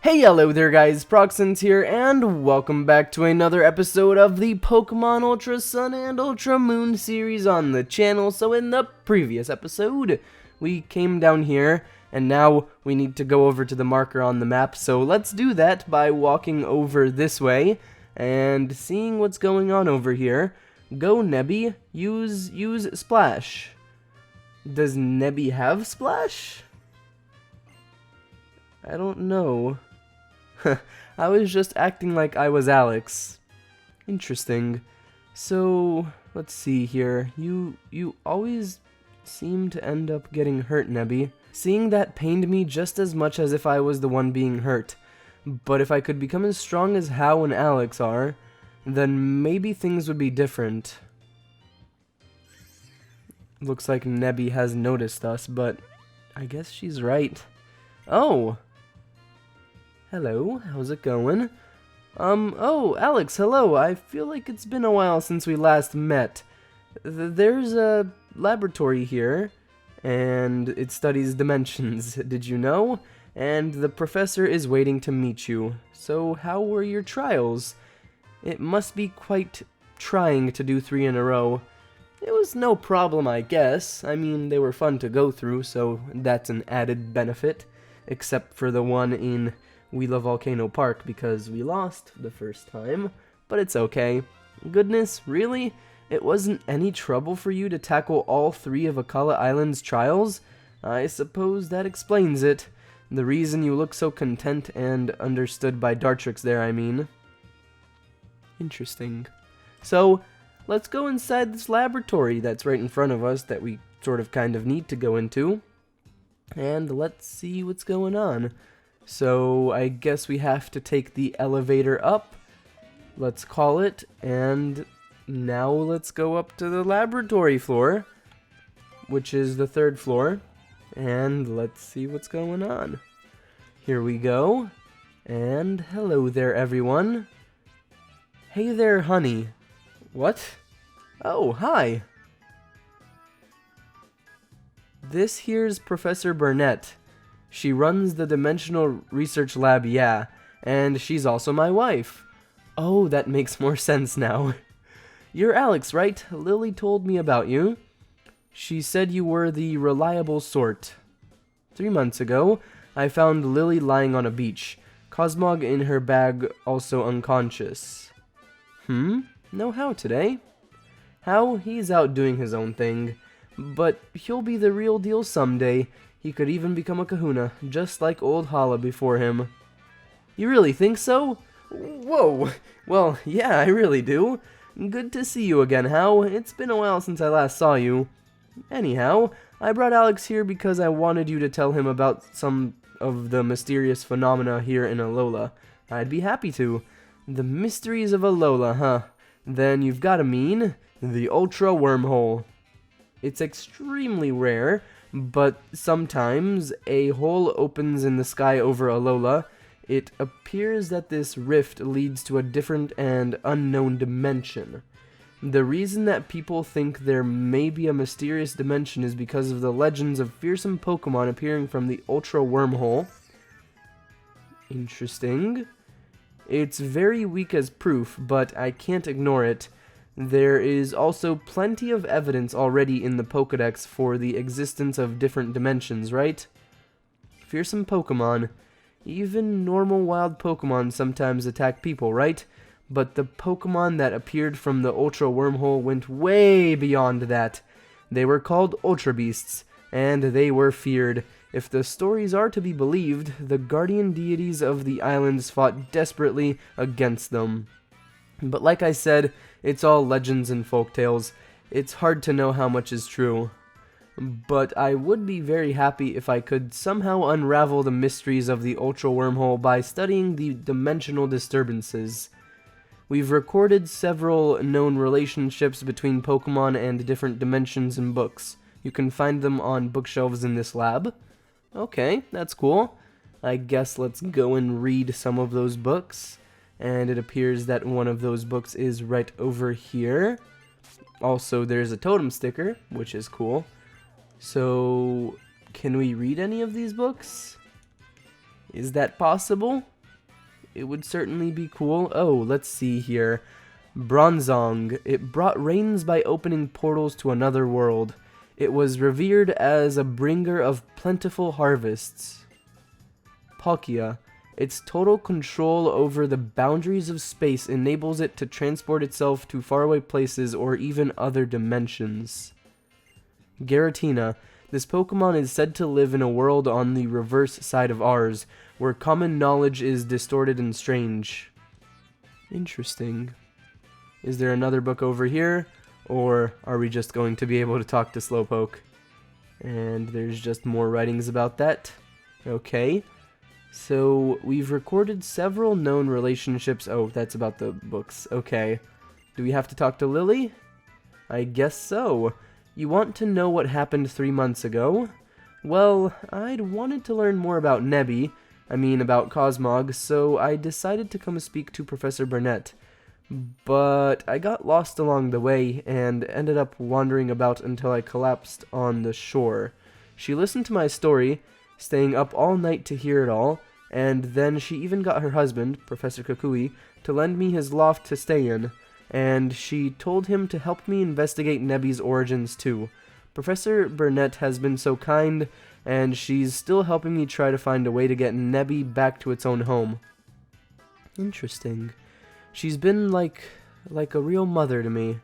Hey, hello there guys, Proxens here, and welcome back to another episode of the Pokemon Ultra Sun and Ultra Moon series on the channel. So in the previous episode, we came down here, and now we need to go over to the marker on the map. So let's do that by walking over this way, and seeing what's going on over here. Go Nebby, use Splash. Does Nebby have Splash? I don't know. I was just acting like I was Alex. Interesting. So, let's see here. You always seem to end up getting hurt, Nebby. Seeing that pained me just as much as if I was the one being hurt. But if I could become as strong as Hao and Alex are, then maybe things would be different. Looks like Nebby has noticed us, but I guess she's right. Oh! Hello, how's it going? Oh, Alex, hello. I feel like it's been a while since we last met. There's a laboratory here, and it studies dimensions, did you know? And the professor is waiting to meet you. So, how were your trials? It must be quite trying to do 3 in a row. It was no problem, I guess. I mean, they were fun to go through, so that's an added benefit. Except for the one in Wheeler Volcano Park, because we lost the first time, but it's okay. Goodness, really? It wasn't any trouble for you to tackle all 3 of Akala Island's trials? I suppose that explains it. The reason you look so content and understood by Dartrix there, I mean. Interesting. So, let's go inside this laboratory that's right in front of us that we sort of kind of need to go into. And let's see what's going on. So, I guess we have to take the elevator up, let's call it, and now let's go up to the laboratory floor, which is the 3rd floor, and let's see what's going on. Here we go, and hello there everyone. Hey there, honey. What? Oh, hi. This here's Professor Bernette. She runs the Dimensional Research Lab, yeah, and she's also my wife. Oh, that makes more sense now. You're Alex, right? Lily told me about you. She said you were the reliable sort. 3 months ago, I found Lily lying on a beach. Cosmog in her bag, also unconscious. No Hao today. Hao, he's out doing his own thing. But he'll be the real deal someday. He could even become a kahuna, just like old Hala before him. You really think so? Whoa! Well, yeah, I really do. Good to see you again, Hao. It's been a while since I last saw you. Anyhow, I brought Alex here because I wanted you to tell him about some of the mysterious phenomena here in Alola. I'd be happy to. The mysteries of Alola, huh? Then you've gotta mean the Ultra Wormhole. It's extremely rare, but sometimes a hole opens in the sky over Alola. It appears that this rift leads to a different and unknown dimension. The reason that people think there may be a mysterious dimension is because of the legends of fearsome Pokémon appearing from the Ultra Wormhole. Interesting. It's very weak as proof, but I can't ignore it. There is also plenty of evidence already in the Pokédex for the existence of different dimensions, right? Fearsome Pokémon. Even normal wild Pokémon sometimes attack people, right? But the Pokémon that appeared from the Ultra Wormhole went way beyond that. They were called Ultra Beasts, and they were feared. If the stories are to be believed, the guardian deities of the islands fought desperately against them. But like I said, it's all legends and folktales. It's hard to know how much is true. But I would be very happy if I could somehow unravel the mysteries of the Ultra Wormhole by studying the dimensional disturbances. We've recorded several known relationships between Pokemon and different dimensions in books. You can find them on bookshelves in this lab. Okay, that's cool. I guess let's go and read some of those books. And it appears that one of those books is right over here. Also, there's a totem sticker, which is cool. So, can we read any of these books? Is that possible? it would certainly be cool. Oh, let's see here. Bronzong. It brought rains by opening portals to another world. It was revered as a bringer of plentiful harvests. Palkia. Its total control over the boundaries of space enables it to transport itself to faraway places or even other dimensions. Giratina. This Pokemon is said to live in a world on the reverse side of ours, where common knowledge is distorted and strange. Interesting. Is there another book over here? Or are we just going to be able to talk to Slowpoke? And there's just more writings about that. Okay. So, we've recorded several known relationships. Oh, that's about the books. Okay. Do we have to talk to Lily? I guess so. You want to know what happened 3 months ago? Well, I'd wanted to learn more about Nebby. About Cosmog, so I decided to come speak to Professor Bernette. But I got lost along the way and ended up wandering about until I collapsed on the shore. She listened to my story, staying up all night to hear it all, and then she even got her husband, Professor Kukui, to lend me his loft to stay in, and she told him to help me investigate Nebby's origins too. Professor Bernette has been so kind, and she's still helping me try to find a way to get Nebby back to its own home. Interesting. She's been like a real mother to me.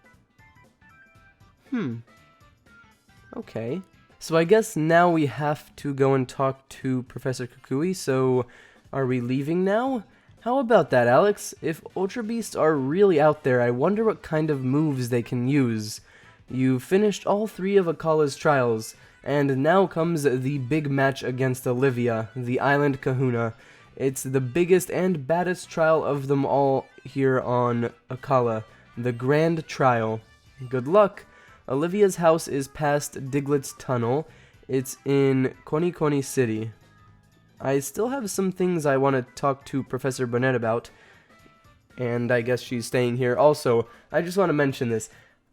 Okay. So I guess now we have to go and talk to Professor Kukui, so are we leaving now? How about that, Alex? If Ultra Beasts are really out there, I wonder what kind of moves they can use. You've finished all 3 of Akala's trials, and now comes the big match against Olivia, the Island Kahuna. It's the biggest and baddest trial of them all here on Akala, the Grand Trial. Good luck! Olivia's house is past Diglettz Tunnel. It's in Koni City. I still have some things I want to talk to Professor Bernette about, and I guess she's staying here. Also, I just want to mention this.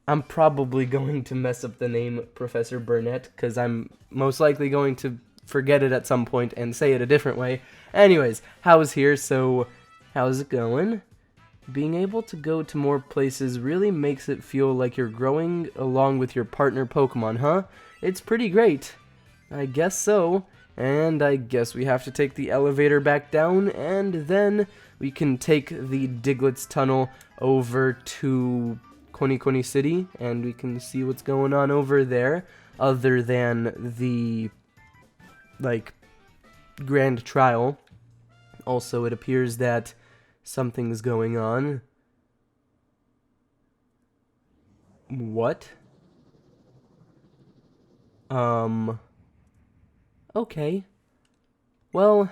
I'm probably going to mess up the name Professor Bernette, because I'm most likely going to forget it at some point and say it a different way. Anyways, how's here, so how's it going? Being able to go to more places really makes it feel like you're growing along with your partner Pokemon, huh? It's pretty great. I guess so. And I guess we have to take the elevator back down, and then we can take the Diglettz Tunnel over to Koni City, and we can see what's going on over there, other than the, Grand Trial. Also, it appears that something's going on. What? Okay. Well,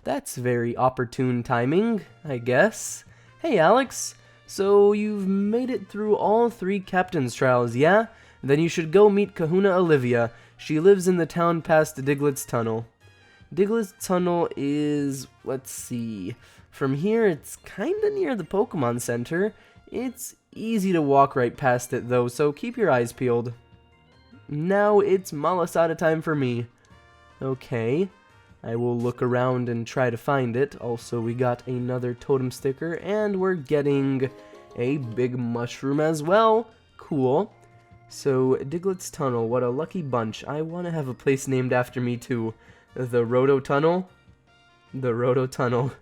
that's very opportune timing, I guess. Hey, Alex. So, you've made it through all 3 captain's trials, yeah? Then you should go meet Kahuna Olivia. She lives in the town past the Diglettz Tunnel. Diglettz Tunnel is, let's see, from here it's kinda near the Pokemon Center. It's easy to walk right past it though, so keep your eyes peeled. Now it's Malasada time for me. Okay, I will look around and try to find it. Also, we got another Totem Sticker, and we're getting a big mushroom as well. Cool. So, Diglettz Tunnel, what a lucky bunch. I want to have a place named after me too. The Roto Tunnel? The Roto Tunnel.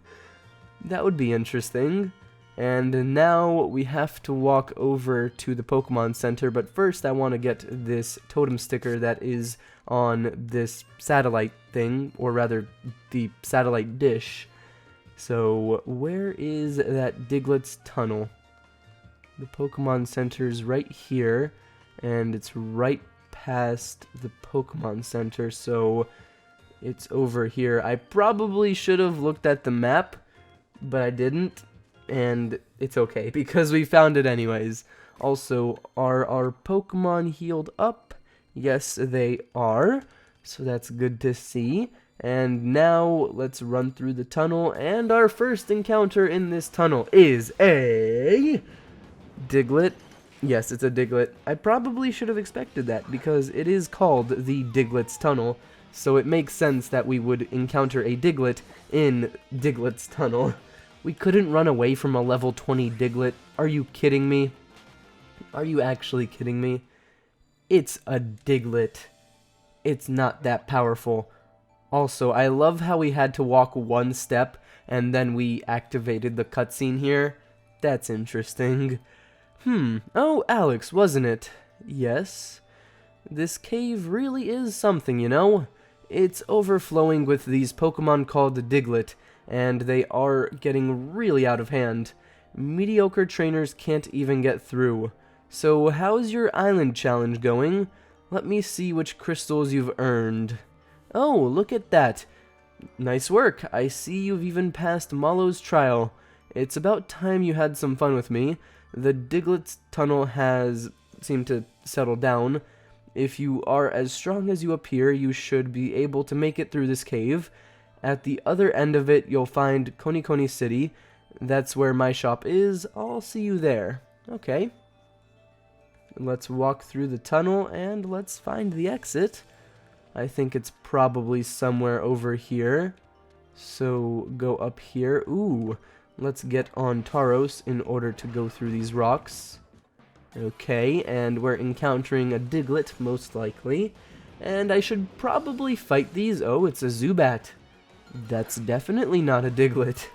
That would be interesting. And now we have to walk over to the Pokemon Center, but first I want to get this Totem Sticker that is on this satellite thing, or rather, the satellite dish. So, where is that Diglettz Tunnel? The Pokemon Center's right here, and it's right past the Pokemon Center, so it's over here. I probably should have looked at the map, but I didn't. And it's okay, because we found it anyways. Also, are our Pokemon healed up? Yes, they are. So that's good to see. And now, let's run through the tunnel. And our first encounter in this tunnel is a Diglett. Yes, it's a Diglett. I probably should have expected that, because it is called the Diglettz Tunnel. so it makes sense that we would encounter a Diglett in Diglettz Tunnel. We couldn't run away from a level 20 Diglett. Are you kidding me? Are you actually kidding me? It's a Diglett. It's not that powerful. Also, I love how we had to walk one step and then we activated the cutscene here. That's interesting. Oh, Alex, wasn't it? Yes. This cave really is something, you know? It's overflowing with these Pokemon called Diglett, and they are getting really out of hand. Mediocre trainers can't even get through. So how's your island challenge going? Let me see which crystals you've earned. Oh, look at that. Nice work. I see you've even passed Mallow's trial. It's about time you had some fun with me. The Diglettz Tunnel has seemed to settle down. If you are as strong as you appear, you should be able to make it through this cave. At the other end of it, you'll find Koni City. That's where my shop is. I'll see you there. Okay. Let's walk through the tunnel and let's find the exit. I think it's probably somewhere over here. So go up here. Ooh, let's get on Tauros in order to go through these rocks. Okay, and we're encountering a Diglett, most likely. And I should probably fight these. Oh, it's a Zubat. That's definitely not a Diglett.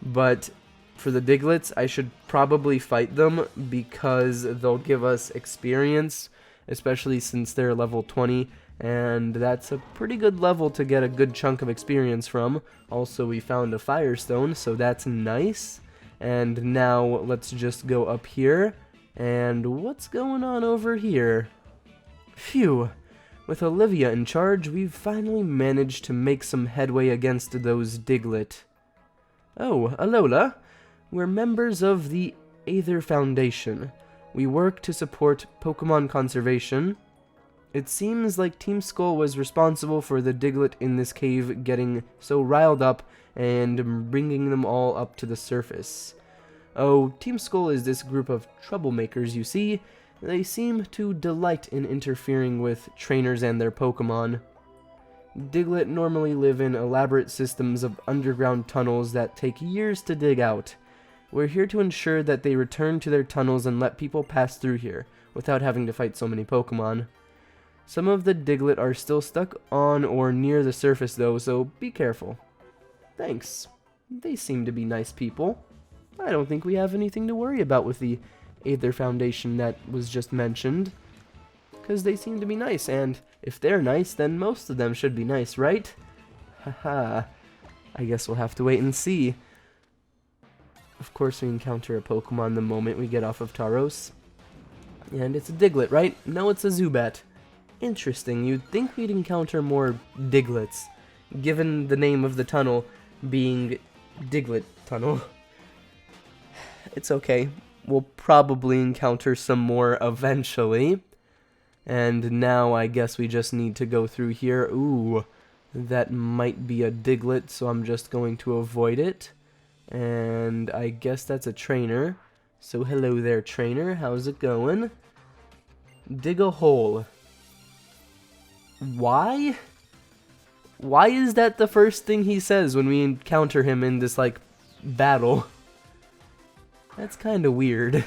But for the Digletts, I should probably fight them because they'll give us experience, especially since they're level 20. And that's a pretty good level to get a good chunk of experience from. Also, we found a Firestone, so that's nice. And now let's just go up here. And what's going on over here? Phew. With Olivia in charge, we've finally managed to make some headway against those Diglett. Oh, Alola. We're members of the Aether Foundation. We work to support Pokemon conservation. It seems like Team Skull was responsible for the Diglett in this cave getting so riled up and bringing them all up to the surface. Oh, Team Skull is this group of troublemakers, you see. They seem to delight in interfering with trainers and their Pokemon. Diglett normally live in elaborate systems of underground tunnels that take years to dig out. We're here to ensure that they return to their tunnels and let people pass through here, without having to fight so many Pokemon. Some of the Diglett are still stuck on or near the surface though, so be careful. Thanks. They seem to be nice people. I don't think we have anything to worry about with the Aether Foundation that was just mentioned. Because they seem to be nice, and if they're nice, then most of them should be nice, right? Haha. I guess we'll have to wait and see. Of course we encounter a Pokemon the moment we get off of Tauros. And it's a Diglett, right? No, it's a Zubat. Interesting, you'd think we'd encounter more Digletts, given the name of the tunnel being Diglett Tunnel. It's okay. We'll probably encounter some more eventually. And now I guess we just need to go through here. Ooh, that might be a Diglett, so I'm just going to avoid it. And I guess that's a trainer. So hello there, trainer. How's it going? Dig a hole. Why? Why is that the first thing he says when we encounter him in this, like, battle? That's kind of weird.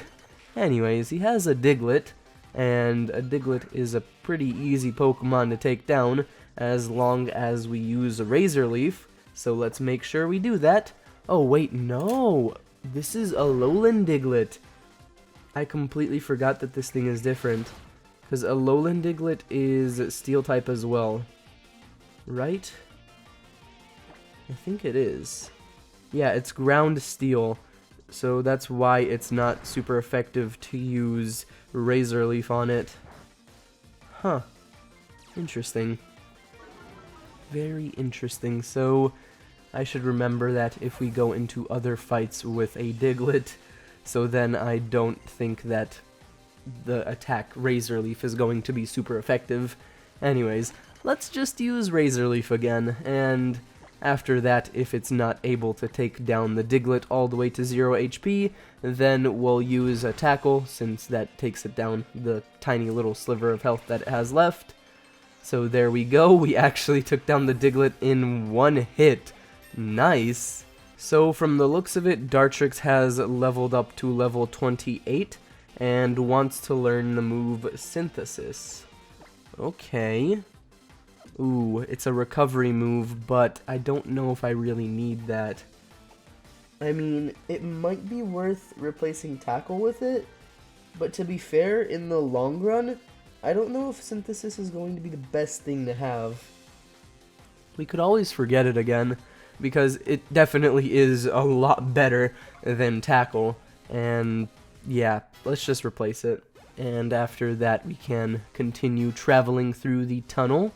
Anyways, he has a Diglett, and a Diglett is a pretty easy Pokemon to take down as long as we use a Razor Leaf, so let's make sure we do that. Oh wait, no! This is a Lowland Diglett. I completely forgot that this thing is different, because a Lowland Diglett is Steel type as well. Right? I think it is. Yeah, it's ground steel. So that's why it's not super effective to use Razor Leaf on it. Huh. Interesting. Very interesting. So I should remember that if we go into other fights with a Diglett, so then I don't think that the attack Razor Leaf is going to be super effective. Anyways, let's just use Razor Leaf again, and after that, if it's not able to take down the Diglett all the way to 0 HP, then we'll use a Tackle, since that takes it down the tiny little sliver of health that it has left. So there we go, we actually took down the Diglett in one hit. Nice. So from the looks of it, Dartrix has leveled up to level 28 and wants to learn the move Synthesis. Okay. Ooh, it's a recovery move, but I don't know if I really need that. I mean, it might be worth replacing Tackle with it, but to be fair, in the long run, I don't know if Synthesis is going to be the best thing to have. We could always forget it again, because it definitely is a lot better than Tackle, and yeah, let's just replace it. And after that, we can continue traveling through the tunnel.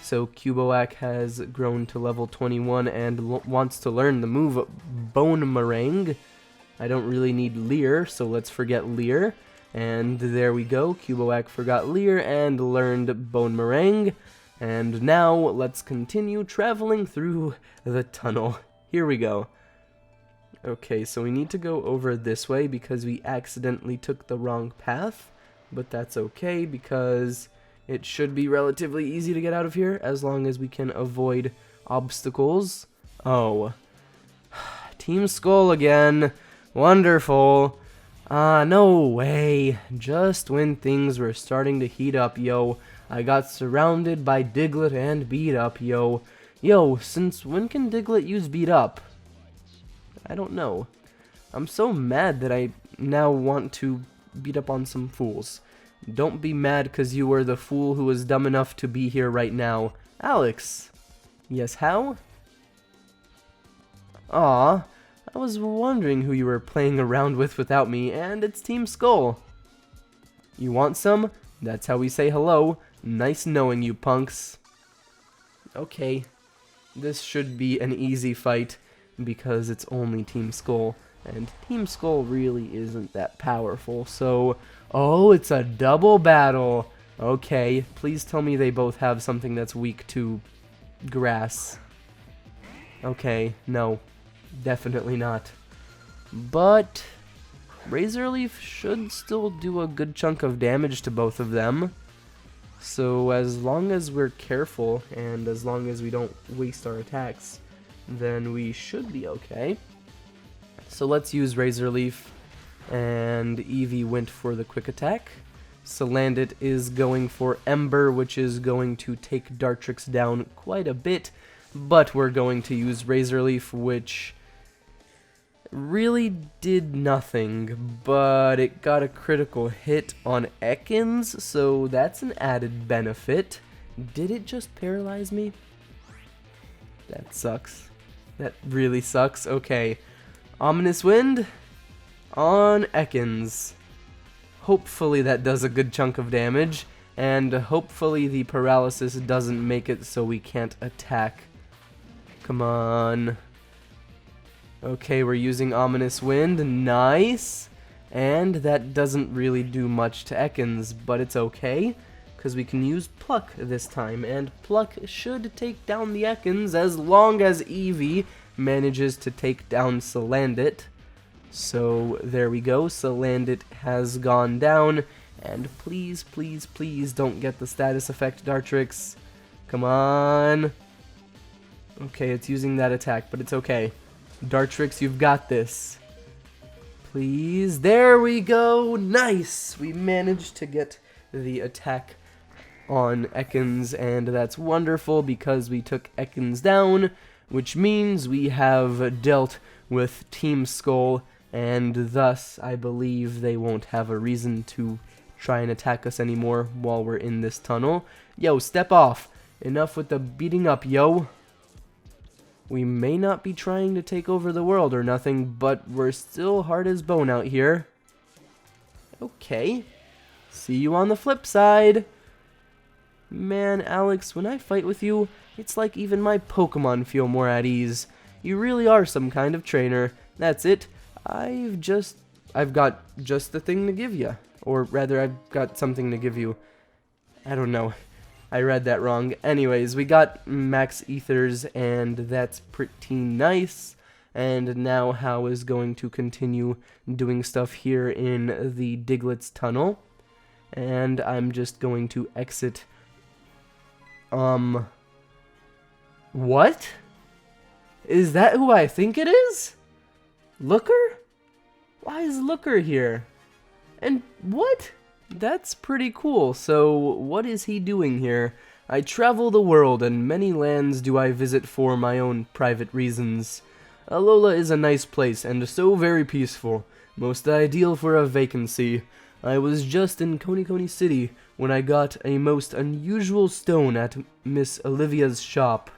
So Cuboac has grown to level 21 and wants to learn the move Bone Meringue. I don't really need Leer, so let's forget Leer. And there we go, Cuboac forgot Leer and learned Bone Meringue. And now let's continue traveling through the tunnel. Here we go. Okay, so we need to go over this way because we accidentally took the wrong path. But that's okay because it should be relatively easy to get out of here as long as we can avoid obstacles. Oh. Team Skull again. Wonderful. No way. Just when things were starting to heat up, yo, I got surrounded by Diglett and beat up, yo. Yo, since when can Diglett use beat up? I don't know. I'm so mad that I now want to beat up on some fools. Don't be mad because you were the fool who was dumb enough to be here right now. Alex! Yes, how? Aw, I was wondering who you were playing around with without me, and it's Team Skull. You want some? That's how we say hello. Nice knowing you, punks. Okay, this should be an easy fight because it's only Team Skull, and Team Skull really isn't that powerful, so... Oh, it's a double battle. Okay, please tell me they both have something that's weak to grass. Okay, no, definitely not. But Razor Leaf should still do a good chunk of damage to both of them. So as long as we're careful and as long as we don't waste our attacks, then we should be okay. So let's use Razor Leaf. And Eevee went for the quick attack. Salandit is going for Ember, which is going to take Dartrix down quite a bit, but we're going to use Razor Leaf, which really did nothing, but it got a critical hit on Ekans, so that's an added benefit. Did it just paralyze me? That sucks. That really sucks. Okay. Ominous Wind on Ekans. Hopefully that does a good chunk of damage, and hopefully the paralysis doesn't make it so we can't attack. Come on. Okay, we're using Ominous Wind. Nice. And that doesn't really do much to Ekans, but it's okay, because we can use Pluck this time, and Pluck should take down the Ekans as long as Eevee manages to take down Salandit. So there we go, Salandit has gone down, and please, please, please don't get the status effect, Dartrix. Come on. Okay, it's using that attack, but it's okay. Dartrix, you've got this. Please, there we go, nice! We managed to get the attack on Ekans, and that's wonderful because we took Ekans down, which means we have dealt with Team Skull, and thus I believe they won't have a reason to try and attack us anymore while we're in this tunnel. Yo, step off! Enough with the beating up, yo! We may not be trying to take over the world or nothing, but we're still hard as bone out here. Okay. See you on the flip side! Man, Alex, when I fight with you, it's like even my Pokémon feel more at ease. You really are some kind of trainer. That's it. I've got just the thing to give you. Or rather, I've got something to give you. I don't know. I read that wrong. Anyways, we got Max Ethers, and that's pretty nice. And now How is going to continue doing stuff here in the Diglettz Tunnel. And I'm just going to exit What? Is that who I think it is? Looker? Why is Looker here? And what? That's pretty cool. So, what is he doing here? I travel the world, and many lands do I visit for my own private reasons. Alola is a nice place, and so very peaceful. Most ideal for a vacancy. I was just in Koni City when I got a most unusual stone at Miss Olivia's shop.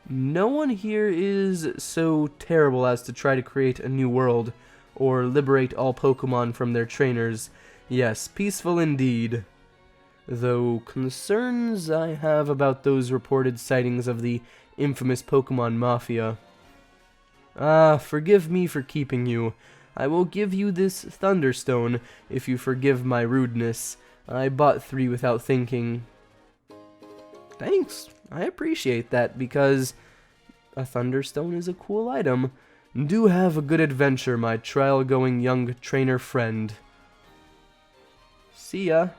No one here is so terrible as to try to create a new world, or liberate all Pokémon from their trainers. Yes, peaceful indeed. Though concerns I have about those reported sightings of the infamous Pokémon Mafia. Forgive me for keeping you. I will give you this Thunderstone, if you forgive my rudeness. I bought 3 without thinking. Thanks, I appreciate that, because a Thunderstone is a cool item. Do have a good adventure, my trial-going young trainer friend. See ya.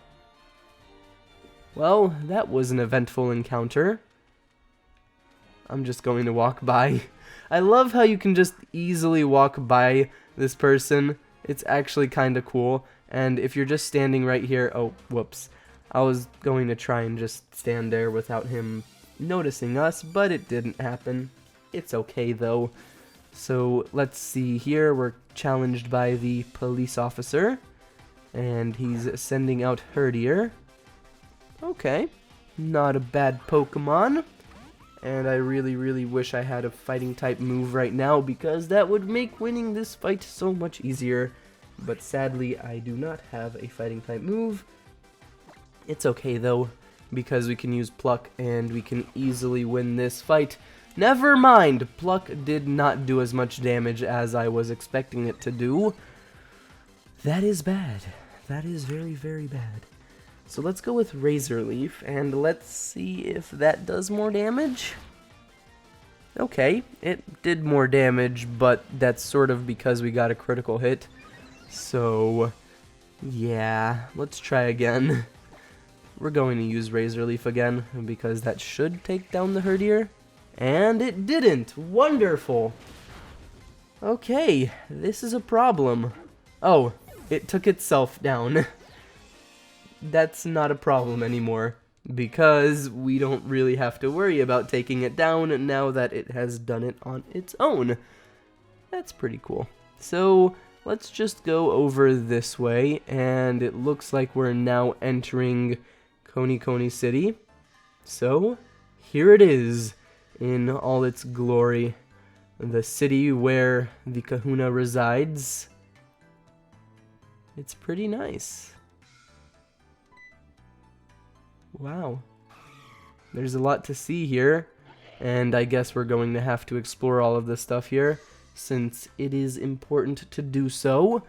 Well, that was an eventful encounter. I'm just going to walk by. I love how you can just easily walk by this person. It's actually kind of cool. And if you're just standing right here... Oh, whoops. I was going to try and just stand there without him noticing us, but it didn't happen. It's okay, though. So, let's see here. We're challenged by the police officer. And he's sending out Herdier. Okay. Not a bad Pokemon. And I really wish I had a fighting type move right now, because that would make winning this fight so much easier. But sadly, I do not have a fighting type move. It's okay though, because we can use Pluck and we can easily win this fight. Never mind, Pluck did not do as much damage as I was expecting it to do. That is bad. That is very bad. So let's go with Razor Leaf, and let's see if that does more damage. Okay, it did more damage, but that's sort of because we got a critical hit. So, yeah, let's try again. We're going to use Razor Leaf again, because that should take down the Herdier. And it didn't! Wonderful! Okay, this is a problem. Oh, it took itself down. That's not a problem anymore, because we don't really have to worry about taking it down now that it has done it on its own. That's pretty cool. So, let's just go over this way, and it looks like we're now entering Koni City. So, here it is, in all its glory. The city where the Kahuna resides. It's pretty nice. Wow. There's a lot to see here, and I guess we're going to have to explore all of this stuff here, since it is important to do so.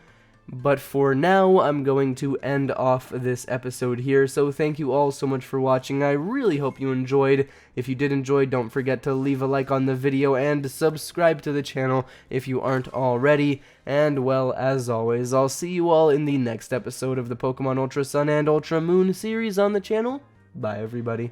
But for now, I'm going to end off this episode here, so thank you all so much for watching. I really hope you enjoyed. If you did enjoy, don't forget to leave a like on the video and subscribe to the channel if you aren't already. And, well, as always, I'll see you all in the next episode of the Pokemon Ultra Sun and Ultra Moon series on the channel. Bye, everybody.